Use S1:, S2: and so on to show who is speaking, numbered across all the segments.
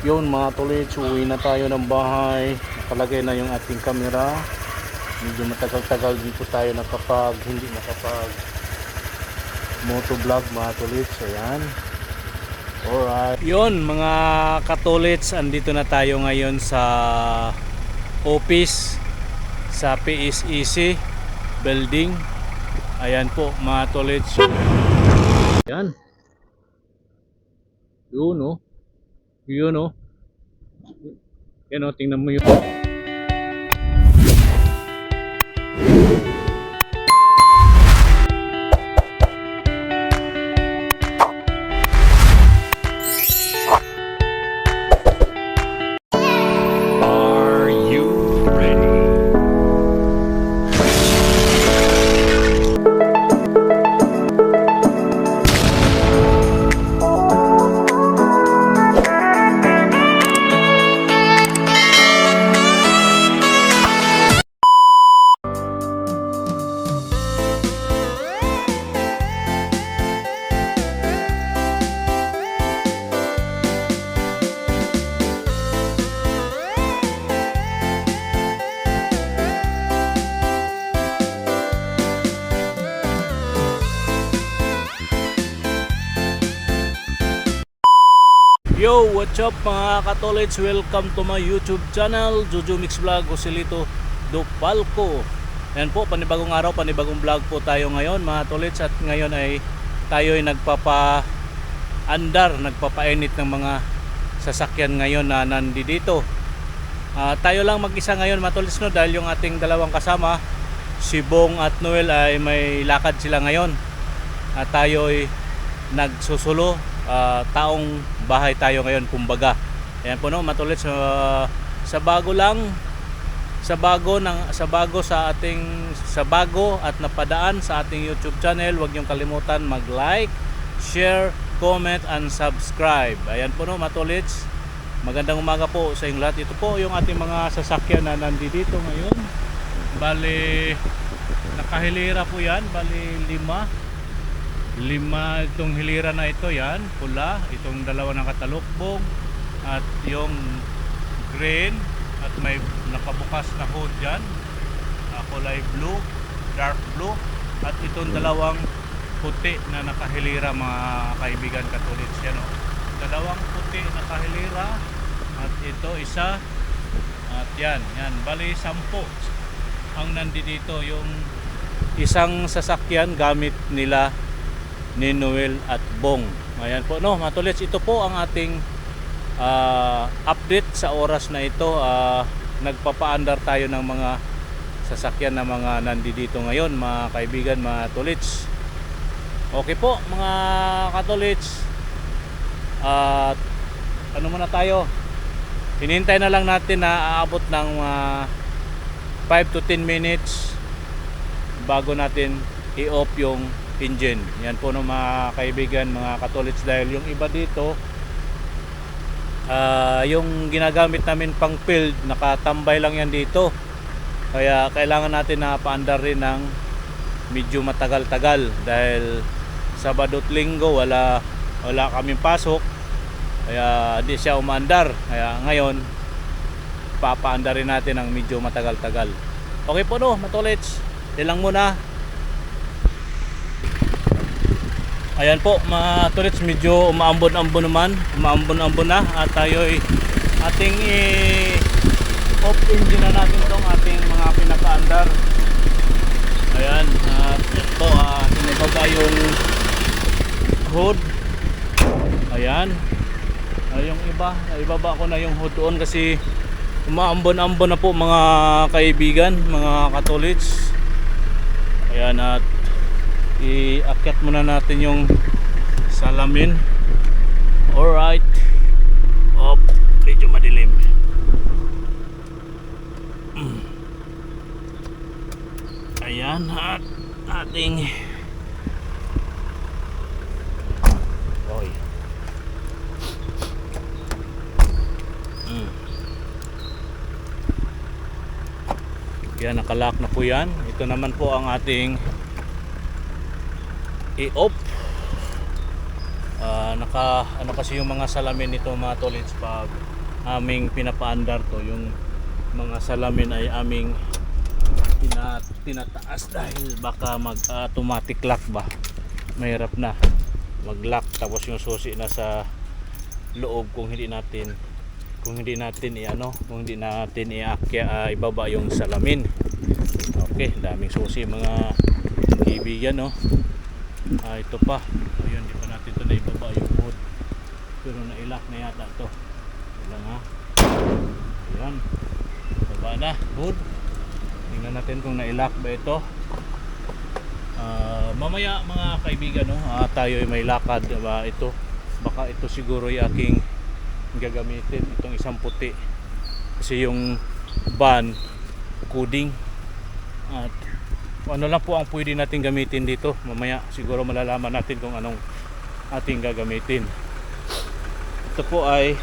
S1: Yun mga tulit, uwi na tayo ng bahay. Nakalagay na yung ating camera. Medyo matagal-tagal dito tayo hindi nakapag motovlog mga tulit. So yan. Alright. Yun mga katulits, andito na tayo ngayon sa office sa PSEC building. Ayan po mga tulits. Yan. Yun o. Yun o. Yan o, tingnan mo yun. Yo, what's up mga katolits? Welcome to my YouTube channel, Jojo Mix Vlog, Joselito Dopalco. Ayan po, panibagong araw, panibagong vlog po tayo ngayon mga tolits. At ngayon ay tayo ay nagpapaandar, nagpapainit ng mga sasakyan ngayon na nandito. Tayo lang mag-isa ngayon mga tolits, no? Dahil yung ating dalawang kasama, si Bong at Noel, ay may lakad sila ngayon. At tayo ay nagsusulo. Taong bahay tayo ngayon kumbaga. Ayan po no, matulit sa bago at napadaan sa ating YouTube channel. Huwag niyong kalimutan mag-like, share, comment and subscribe. Ayan po no, matulits. Magandang umaga po sa inyong lahat. Ito po yung ating mga sasakyan na nandito ngayon. Bali nakahilera po yan, bali 5 itong hilira na ito, yan pula, itong dalawa ng katalukbong at yung green at may nakabukas na hood dyan, kulay blue, dark blue, at itong dalawang puti na nakahilira mga kaibigan katulits yan, oh. Dalawang puti nakahilira at ito isa, at yan bali 10 ang nandito. Yung isang sasakyan gamit nila ni Noel at Bong. Ayan po no, matulits, ito po ang ating update sa oras na ito. Nagpapaandar tayo ng mga sasakyan na mga nandito ngayon mga kaibigan, mga tulits. Okay po mga katulits, ano muna tayo, hinihintay na lang natin na aabot ng 5 to 10 minutes bago natin i-off yung engine. Yan po no mga kaibigan, mga katolits, dahil yung iba dito yung ginagamit namin pang field, nakatambay lang yan dito, kaya kailangan natin na paandar rin ng medyo matagal-tagal dahil Sabado at Linggo wala kaming pasok, kaya di siya umaandar. Kaya ngayon papaandar rin natin ng medyo matagal-tagal. Okay po no matolits, ilang muna. Ayan po mga tulits, medyo umaambon-ambon na at tayo ay ating off engine na natin itong ating mga pinakaandar. Ayan, at ito sinibaba yung hood. Ayan, yung iba, naibaba ko na yung hood doon kasi umaambon-ambon na po mga kaibigan, mga katulits. Ayan, at iakyat muna natin yung salamin. Alright. Medyo madilim. Ayan, at ating yan, nakalock na po yan. Ito naman po ang ating i-off. Ano kasi yung mga salamin nito mga tolits, pag aming pinapaandar to, yung mga salamin ay aming tinataas dahil baka mag automatic lock ba, mahirap na mag lock, tapos yung susi na sa loob kung hindi natin ibaba yung salamin. Okay, daming susi mga kaibigan, no. Ito pa, ayun, di pa natin ito na ibaba yung hood, pero nailak na yata to. Wala nga, ayan, baba na hood. Tingnan natin kung nailak ba ito. Mamaya mga kaibigan, no, tayo ay may lakad ba ito. Baka ito siguro ay aking gagamitin, itong isang puti, kasi yung van coding, at ano lang po ang pwede natin gamitin dito. Mamaya siguro malalaman natin kung anong ating gagamitin. Ito po ay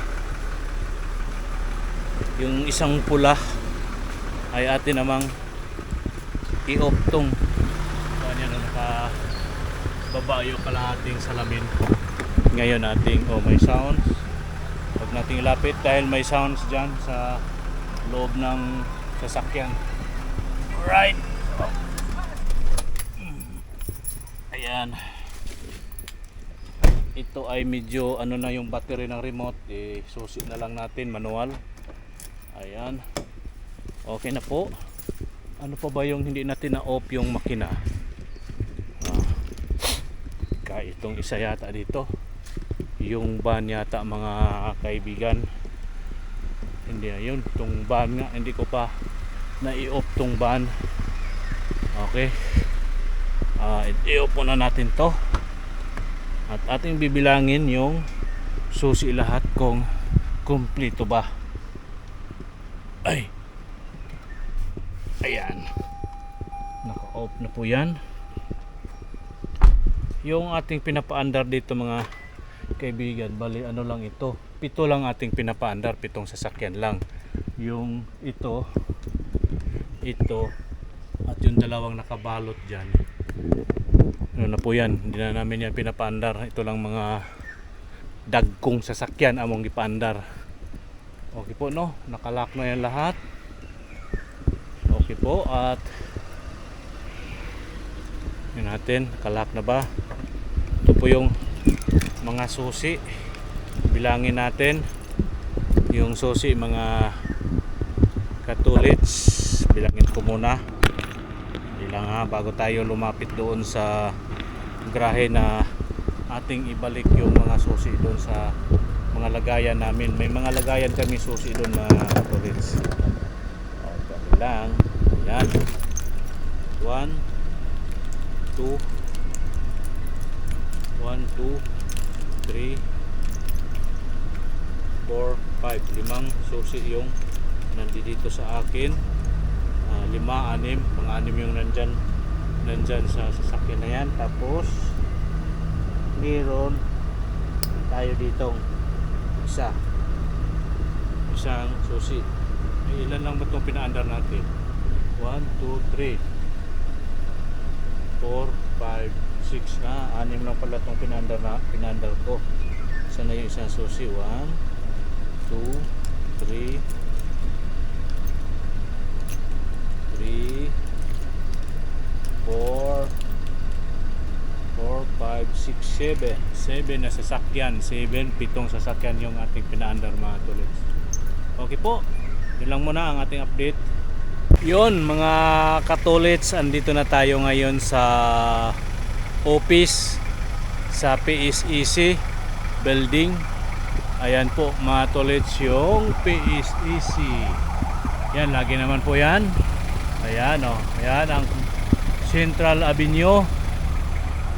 S1: yung isang pula ay atin namang i-off tong kanya na nakababa yung kalahating salamin. Ngayon nating may sounds, huwag nating ilapit dahil may sounds dyan sa loob ng sasakyan. Alright, ayan, ito ay medyo ano na yung battery ng remote, susi na lang natin manual. Ayan, okay na po. Ano pa ba yung hindi natin na-off yung makina? Kaya itong isa yata dito, yung van yata mga kaibigan. Hindi na yun, itong van nga, hindi ko pa na-i-off tong van. Okay, i-off muna natin to, at ating bibilangin yung susi lahat kung kumpleto ba. Ayan, naka-off na po yan. Yung ating pinapaandar dito mga kaibigan, bali ano lang ito, 7 lang ating pinapaandar, 7 sasakyan lang. Yung ito at yung dalawang nakabalot dyan, ano na po yan, hindi na namin yan pinapaandar. Ito lang mga dagkong sasakyan among ipaandar. Okay po, no, nakalock na yan lahat. Okay po, at yun natin, nakalock na ba. Ito po yung mga susi, bilangin natin yung susi mga katulits. Bilangin ko muna, bilang bago tayo lumapit doon sa grahe na ating ibalik yung mga susi doon sa mga lagayan namin. May mga lagayan kami susi doon na katulits. Okay lang, yan, 1 2 3 4 5, 5 susi yung nandito sa akin. 5, 6, mga 6 yung nandyan sa sasakyan na yan. Tapos meron tayo ditong isang susi. Ilan lang ba itong pinaandar natin? 1, 2, 3 4, 5, 6, 6 lang pala itong pinaandar ko. Sana yung isang susi. 1, 2, 3 4 5, 6, 7 na sasakyan. 7 sasakyan yung ating pinaandar mga tulods. Okay po, yun lang muna ang ating update. Yun mga katulits, andito na tayo ngayon sa office sa PSEC building. Ayan po mga tolits yung PSEC. Yan, lagi naman po yan. Ayan o, ayan ang Central Avenue.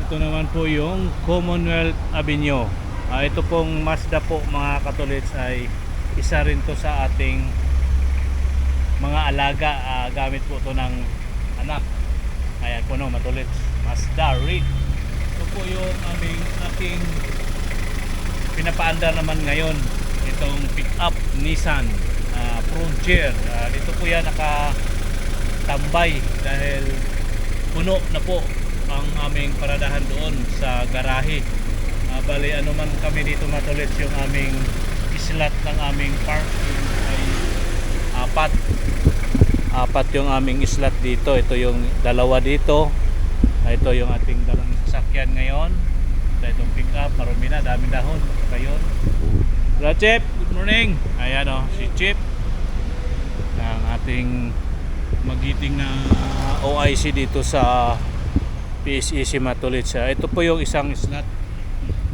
S1: Ito naman po yung Commonwealth Avenue. Ito pong Mazda po mga katolits ay isa rin to sa ating mga alaga. Gamit po to ng anak. Ayan po no, matulits, Mazda rin. Ito po yung aking pinapaandar naman ngayon, itong pick up Nissan Frontier. Dito po yan nakatambay dahil puno na po ang aming paradahan doon sa garahe. Bali ano man kami dito matulit, yung aming slot ng aming park ay apat. Apat yung aming slot dito. Ito yung dalawa dito. Ito yung ating dalang sasakyan ngayon. Ito itong pick up, marumi na, daming dahon. Kayon. Hello Chip, good morning. Ayan o, si Chip ng ating magiting na OIC dito sa PSEC Matulit siya. Ito po yung isang slot.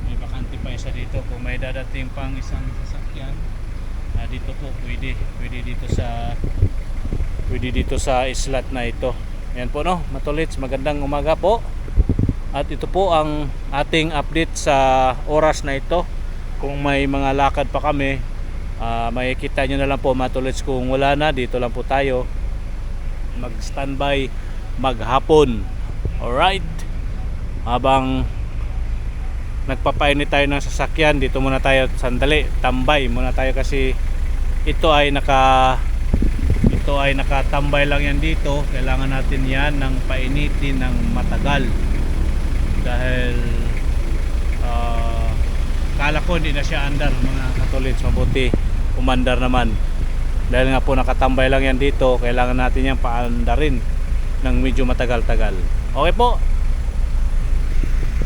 S1: May bakante pa isa dito. Kung may dadating pang isang sasakyan, dito po pwede dito sa slot na ito. Ayan po no, Matulits, magandang umaga po. At ito po ang ating update sa oras na ito. Kung may mga lakad pa kami, makikita nyo na lang po Matulits. Kung wala na, dito lang po tayo mag standby maghapon. Alright, habang nagpapainit tayo ng sasakyan, dito muna tayo sandali, tambay muna tayo kasi ito ay nakatambay lang yan dito. Kailangan natin yan ng painitin ng matagal dahil kala ko hindi na siya andar mga Katolits. Mabuti umandar naman dahil nga po nakatambay lang yan dito. Kailangan natin yan paandarin ng medyo matagal-tagal. Okay po,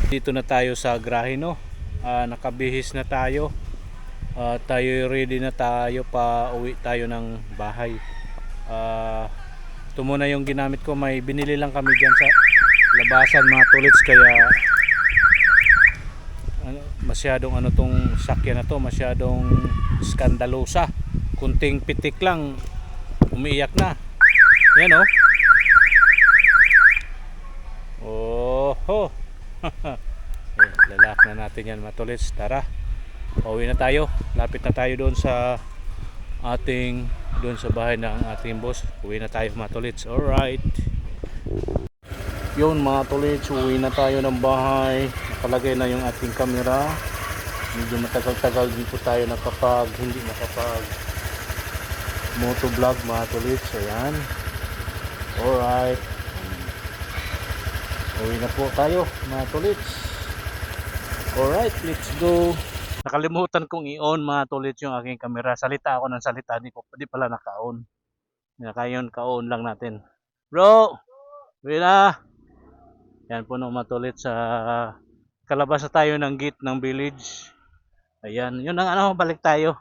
S1: dito na tayo sa garahe no. Nakabihis na tayo. Tayo ready na tayo, pa uwi tayo ng bahay. Ito muna yung ginamit ko. May binili lang kami dyan sa labasan mga Tulits, kaya masyadong tong sakyan na to, masyadong skandalosa. Kunting pitik lang umiiyak na. Yan oh. Oh. Lalak na natin yan mga Tulits. Tara, pauwi na tayo. Lapit na tayo doon sa bahay ng ating boss. Uwi na tayo mga Tulits. Alright, yun mga Tulits, uwi na tayo ng bahay. Nakalagay na yung ating camera. Medyo matagal-tagal din po tayo hindi nakapag motovlog mga Tulits. Ayan, alright, uwi na po tayo mga Tulits. Alright, let's go. Nakalimutan kong i-on mga Tulits yung aking camera. Salita ako ng salita, di pala naka-on. Ngayon ka-on lang natin. Bro, uwi na. Yan po no mga Tulits, sa kalabas na tayo ng gate ng village. Ayan, yun ang balik tayo.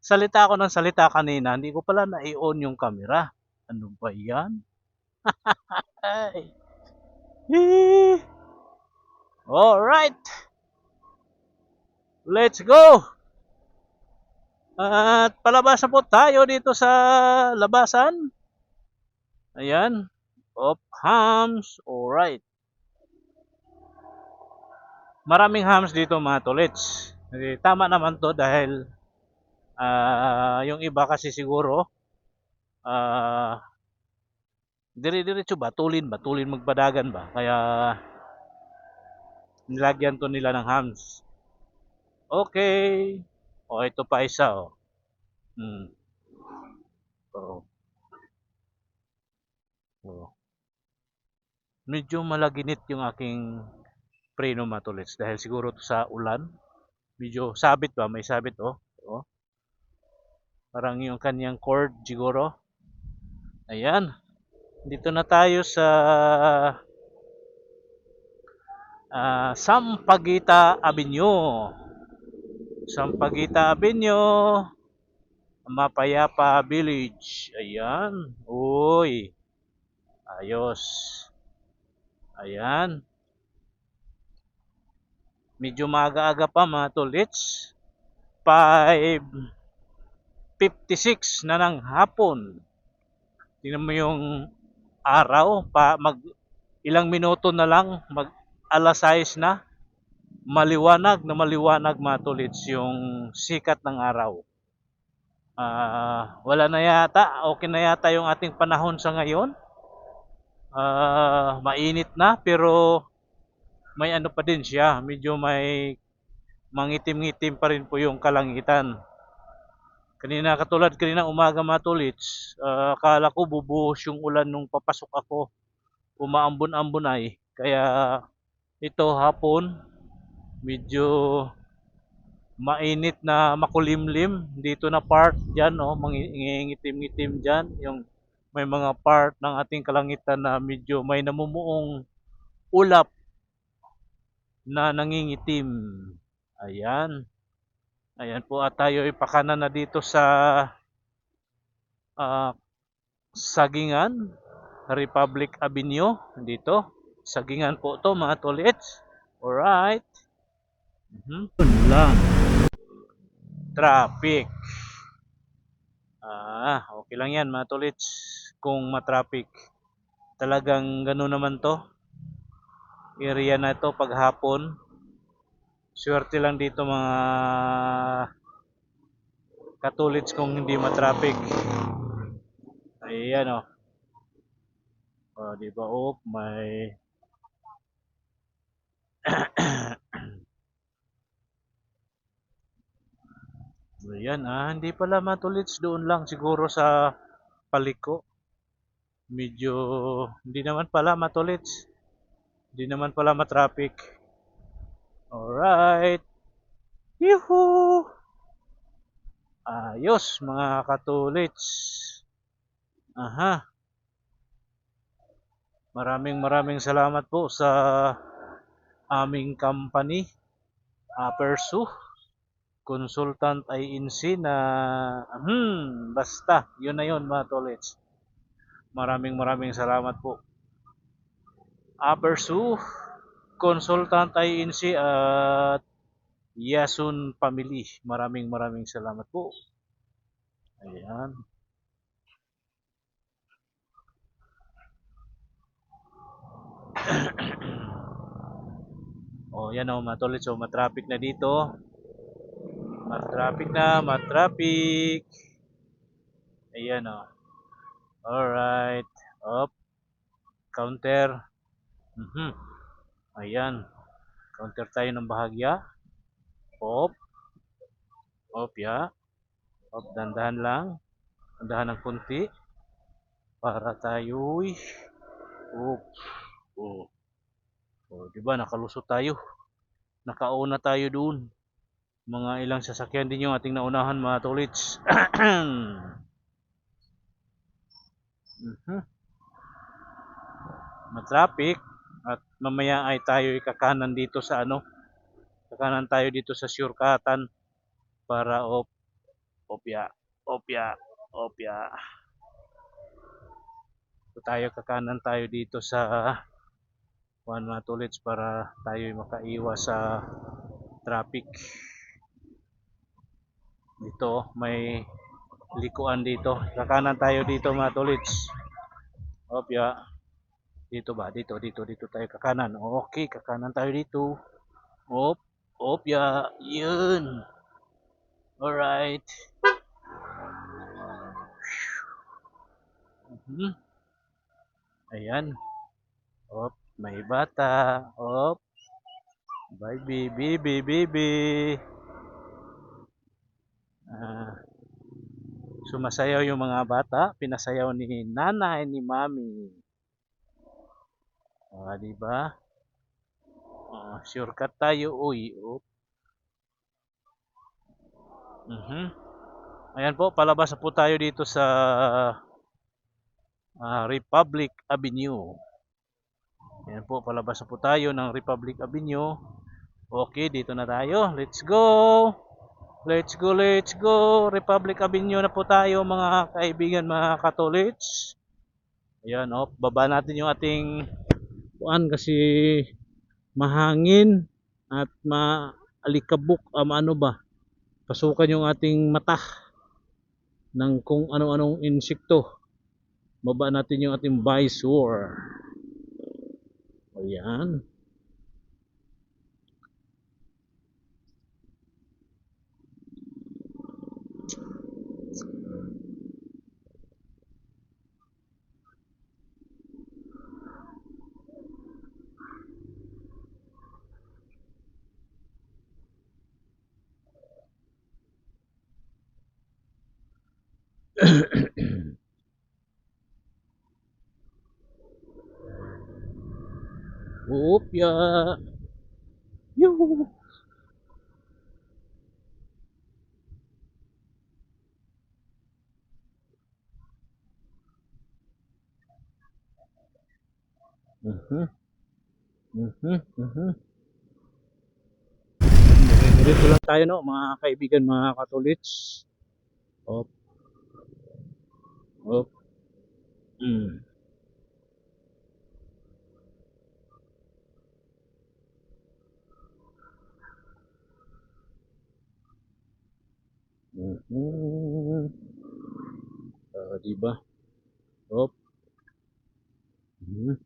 S1: Salita ako ng salita kanina, hindi ko pala na-i-on yung camera. Ano ba yan? Alright, let's go. At palabas na po tayo dito sa labasan. Ayan, of hams. Alright, maraming hams dito mga Tulits. Tama naman to dahil yung iba kasi siguro dire-diretso batulin magpadagan ba, kaya nilagyan to nila ng hams. Okay, ito pa isa medyo malaginit yung aking preno mga Tulits dahil siguro to sa ulan. Medyo sabit ba, may sabit parang yung kanyang cord siguro. Ayan, dito na tayo sa Sampaguita Avenue. Sampaguita Avenue, Mapayapa Village. Ayan, uy, ayos. Ayan, medyo maaga-aga pa mga Tulits. 5:56 na ng hapon. Tingnan mo yung araw, ilang minuto na lang mag alas 6 na. Maliwanag mga Tulits yung sikat ng araw. Wala na yata, okay na yata yung ating panahon sa ngayon. Mainit na pero may pa din siya, medyo may mangitim-ngitim pa rin po yung kalangitan. Katulad kanina umaga mga Tulits, akala ko bubuhos yung ulan nung papasok ako, umaambon-ambon ay, kaya ito hapon medyo mainit na makulimlim dito na part diyan, oh, mangingitim-ngitim diyan, yung may mga part ng ating kalangitan na medyo may namumuong ulap na nangingitim. Ayan. Ayan po at tayo ipakanan na dito sa ah, Sagingan, Republic Avenue dito. Sagingan po to mga tolits. Alright. Yun lang. Traffic. Okay lang yan mga tolits. Kung matraffic. Talagang gano'n naman to. Area na to paghapon. Swerte lang dito mga katulits kung hindi matraffic. Ayan o. Di ba? Oh, may ayan hindi pala matulits doon lang siguro sa paliko. Medyo hindi naman pala matulits. Hindi naman pala matraffic. Alright. Yuhu! Ayos mga katulits. Aha. Maraming salamat po sa aming company, Pursue Consultant INC na basta yun na yun mga tolets. Maraming salamat po. Pursue Consultant INC at Yasun Family. Maraming salamat po. Ayan. Yan mga tolets. So, matraffic na dito. Matraffic. Ayan Alright. Up. Counter. Ayan. Counter tayo ng bahagya. Op. Ya. Op, dandahan lang. Dandahan ng kunti. Para tayo'y diba nakalusot tayo. Nakauna tayo doon. Mga ilang sasakyan din yung ating naunahan mga tolits. Matraffic at mamaya ay tayo ikakanan dito sa kakanan tayo dito sa shortcutan para opya. So kakanan tayo dito sa mga tolits para tayo makaiwas sa traffic. Dito may likuan dito. Kakanan tayo dito mga tolits. Dito ba? Dito tayo kakanan. Okay, kakanan tayo dito. Yun. Alright. Ayan. May bata. Bye, baby. Sumasayaw yung mga bata. Pinasayaw ni nanay, ni mami. Diba? Shortcut tayo. Ayan po, palabas na po tayo dito sa Republic Avenue. Ayan po, palabas na po tayo ng Republic Avenue. Okay, dito na tayo. Let's go! Republic Avenue na po tayo mga kaibigan, mga katolits. Ayan, baba natin yung ating kasi mahangin at maalikabok, pasukan yung ating mata ng kung ano-anong insekto. Baba natin yung ating visor. Ayan. Opya. Yuhu. Mhm. Mhm. Mhm. Dito lang tayo no, mga kaibigan, mga katolits. Op, op. Mm. Mhm. Di ba? Op. Mhm.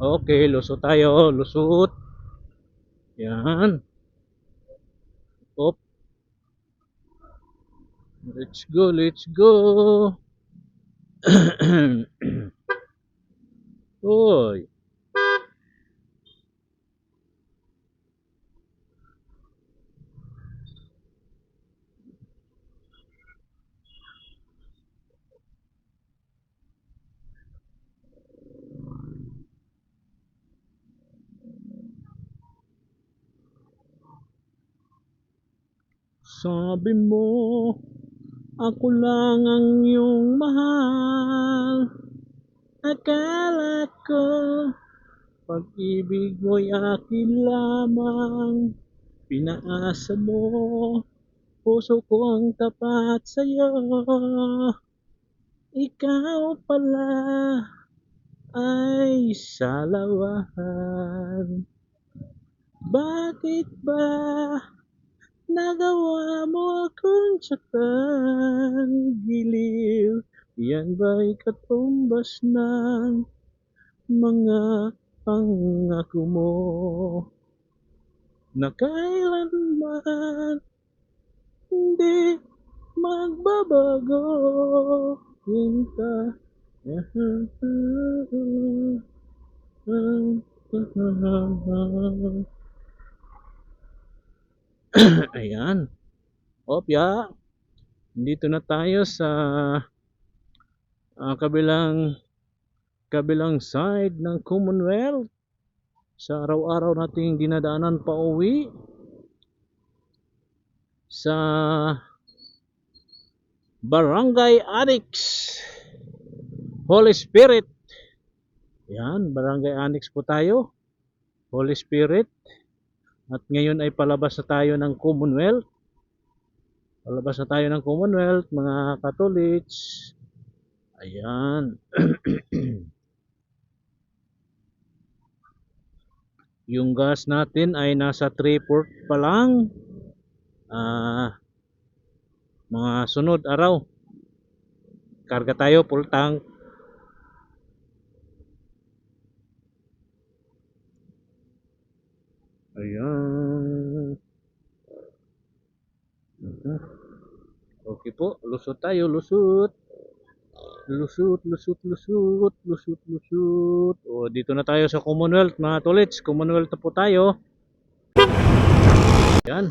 S1: Okay, lusot tayo, lusot. Yan. Op. Let's go, let's go. Oy. Sabi mo, ako lang ang iyong mahal. Akala ko, pag-ibig mo'y akin lamang. Pinaasa mo, puso ko ang tapat sa'yo. Ikaw pala ay salawahan. Bakit ba nagawa mo akong tsakang giliw? Yan ba'y katumbas ng mga pangako mo na kailanman hindi magbabago? Sinta. Ayan. Opya. Dito na tayo sa kabilang side ng Commonwealth. Sa araw-araw nating dinadaanan pa uwi sa Barangay Annex Holy Spirit. Yan, Barangay Annex po tayo, Holy Spirit. At ngayon ay palabas na tayo ng Commonwealth. Palabas na tayo ng Commonwealth, mga Catholics. Ayan. Yung gas natin ay nasa 3/4 pa lang. Mga sunod araw, karga tayo full tank. Ayan. Okay po, lusot tayo, lusot. Lusot, lusot, lusot, lusot, lusot. O, dito na tayo sa Commonwealth, mga tolits. Commonwealth na po tayo. Yan.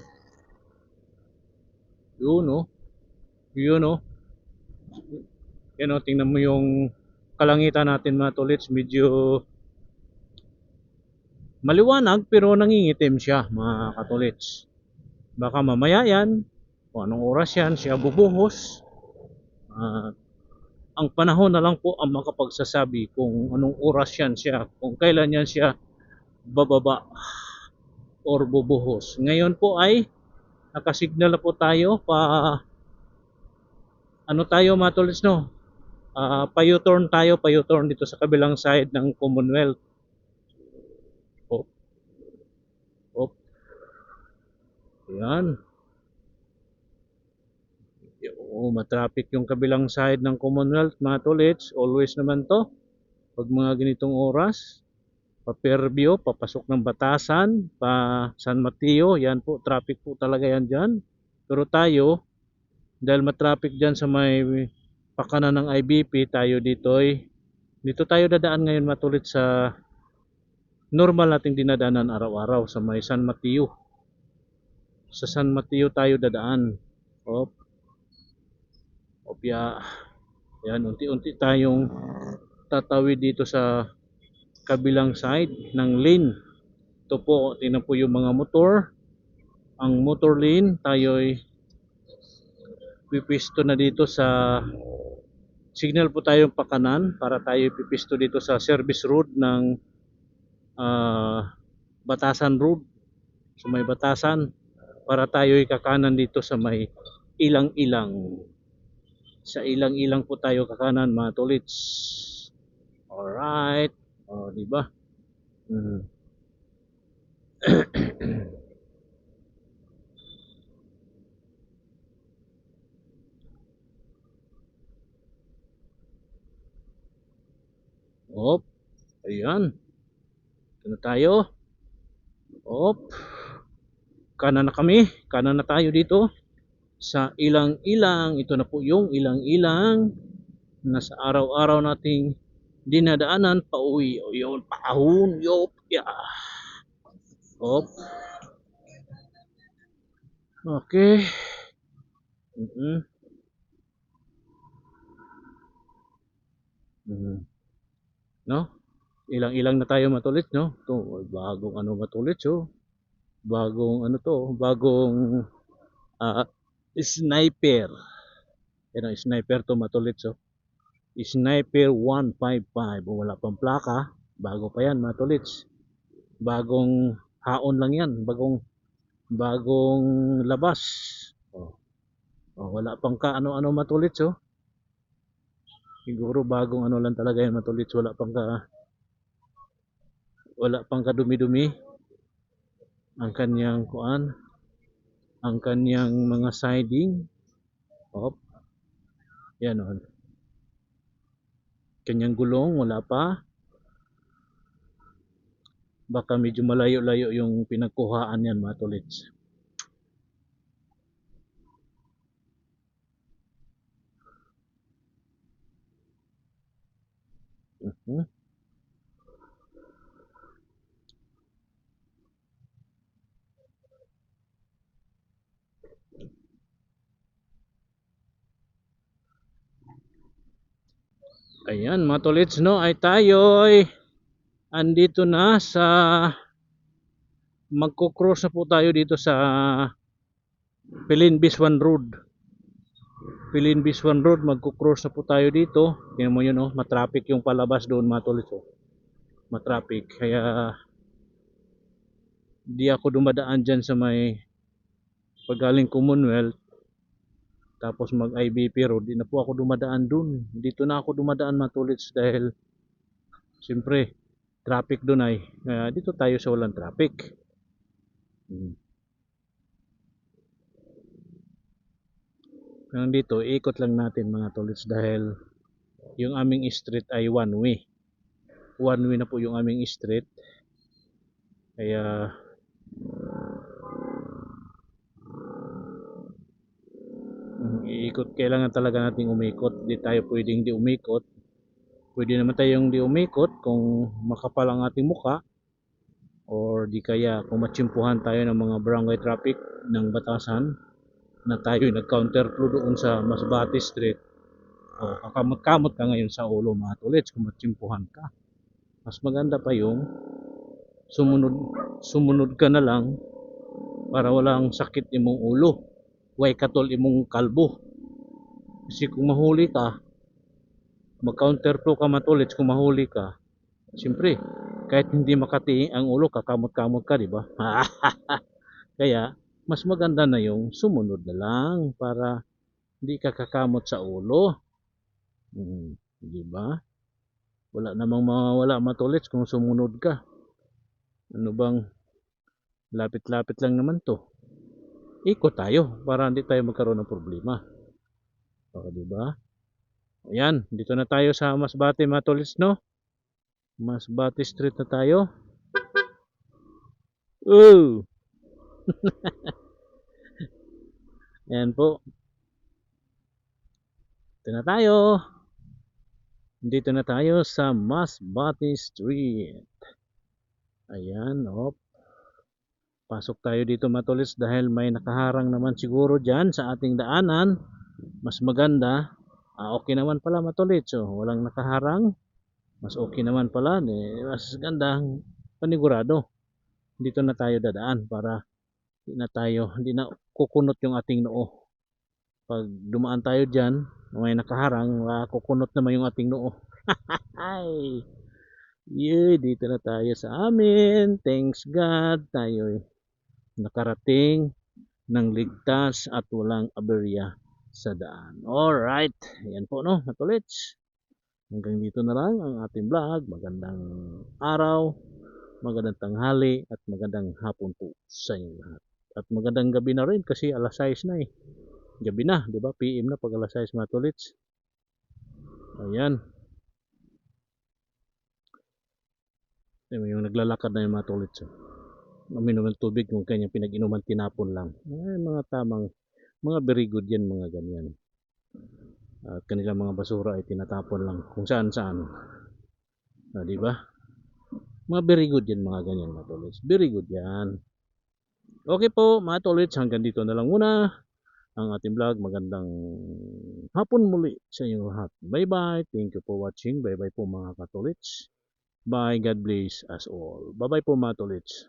S1: Yun, no. Yun, no. Yan, no. Tingnan mo yung kalangitan natin, mga tolits. Medyo maliwanag, pero nangingitim siya, mga katolits. Baka mamaya yan, kung anong oras yan, siya bubuhos. Ang panahon na lang po ang makapagsasabi kung anong oras yan siya, kung kailan yan siya bababa or bubuhos. Ngayon po ay nakasignal na po tayo ano tayo, mga tolits, no? Pa-U-turn tayo, pa-U-turn dito sa kabilang side ng Commonwealth. Op, op. Yan. Oo, matraffic yung kabilang side ng Commonwealth, mga tolits. Always naman to. Pag mga ganitong oras, pa Fairview, papasok ng Batasan, pa San Mateo, yan po, traffic po talaga yan dyan. Pero tayo, dahil matraffic dyan sa may pakanan ng IBP, dito tayo dadaan ngayon, matulit sa normal nating dinadaanan araw-araw sa may San Mateo. Sa San Mateo tayo dadaan. Opya. Yan, unti-unti tayong tatawid dito sa kabilang side ng lane. Ito po, tingnan po yung mga motor. Ang motor lane, tayo'y pipisto na dito sa signal po tayong pakanan para tayo pipisto dito sa service road ng Batasan Road. So may Batasan para tayo'y kakanan dito sa may ilang-ilang. Sa ilang-ilang po tayo kakanan mga tolits. Alright. O, diba? Op. Ayan. Ito na tayo. Op. Kanan na kami. Kanan na tayo dito. Sa ilang-ilang. Ito na po yung ilang-ilang na sa araw-araw nating dinadaanan pauwi. O yun, paahon. Yop. Yeah. Op. Okay. No? Ilang-ilang na tayo matulit, no? Ito, bagong ano matulit, oh. Bagong ano to, bagong sniper. Yan ang sniper to matulit, so. Sniper 155. Wala pang plaka. Bago pa yan, matulit. Bagong haon lang yan. Bagong labas. Oh. Oh, wala pang ka ano-ano matulit, so. Siguro bagong ano lang talaga yan matulit. Wala pang kadumi-dumi ang kanyang kuan, ang kanyang mga siding. Op. Yan o. Kanyang gulong wala pa. Baka medyo malayo-layo yung pinagkuhaan yan mga tolits. Ayan mga tolits, no, ay tayo'y andito na sa magko-cross na po tayo dito sa Pilin Biswan Road. Pilin Biswan Road, magko-cross na po tayo dito. Tingnan mo yun, oh, matraffic yung palabas doon mga tolits, oh. Matraffic, kaya di ako dumadaan dyan sa may pagaling Commonwealth tapos mag IBP Road. Di na po ako dumadaan dun. Dito na ako dumadaan mga tolits dahil siyempre traffic doon ay dito tayo sa walang traffic. Kaya dito ikot lang natin mga tolits dahil yung aming street ay one way na po yung aming street, kaya iikot, kailangan talaga nating umikot. Di tayo pwedeng di umikot. Pwede naman tayong di umikot kung makapal ang ating muka, or di kaya kung matsimpuhan tayo ng mga barangay traffic ng Batasan na tayo nag-counter flow doon sa Masbate Street. O kakamot-kamot ka ngayon sa ulo mga tolits kung matsimpuhan ka. Mas maganda pa yung sumunod ka na lang para walang sakit imong ulo. Way katol imong kalbo. Kasi kung mahuli ka, mag-counter flow ka matulits, kung mahuli ka, siyempre, kahit hindi makati ang ulo, kakamot-kamot ka, di ba? Kaya, mas maganda na yung sumunod na lang para hindi ka kakamot sa ulo. Di ba? Wala namang mawawala matulits kung sumunod ka. Ano bang, lapit-lapit lang naman to. Ikot tayo para hindi tayo magkaroon ng problema. O, di ba? Ayan, dito na tayo sa Masbate mga tolits, no? Masbate Street na tayo. Oh! Ayan po. Dito na tayo. Dito na tayo sa Masbate Street. Ayan, op. Pasok tayo dito mga tolits dahil may nakaharang naman siguro dyan sa ating daanan. Mas maganda. Okay naman pala mga tolits, oh. Walang nakaharang. Mas okay naman pala, mas gandang panigurado. Dito na tayo dadaan para hindi na kukunot yung ating noo. Pag dumaan tayo dyan, may nakaharang, kukunot naman yung ating noo. Ay, dito na tayo sa amin. Thanks God, tayo nakarating ng ligtas at walang aberya sa daan. Alright, ayan po no, matulits. Hanggang dito na lang ang ating vlog. Magandang araw, magandang tanghali, at magandang hapon po sa inyo lahat. At magandang gabi na rin kasi alas 6 na eh. Gabi na, di ba? PM na pag alas 6 mga tolits. Ayan. Yung naglalakad na yung mga tolits. Uminom ng tubig kung kanyang pinag-inuman tinapon lang. Ay, mga tamang, mga very good yan mga ganyan. At kanilang mga basura ay tinatapon lang kung saan saan. Di ba? Mga very good yan mga ganyan mga tolits. Very good yan. Okay po mga tolits, hanggang dito na lang muna ang ating vlog. Magandang hapon muli sa inyo lahat. Bye bye. Thank you for watching. Bye bye po mga katolits. Bye. God bless us all. Bye bye po mga tolits.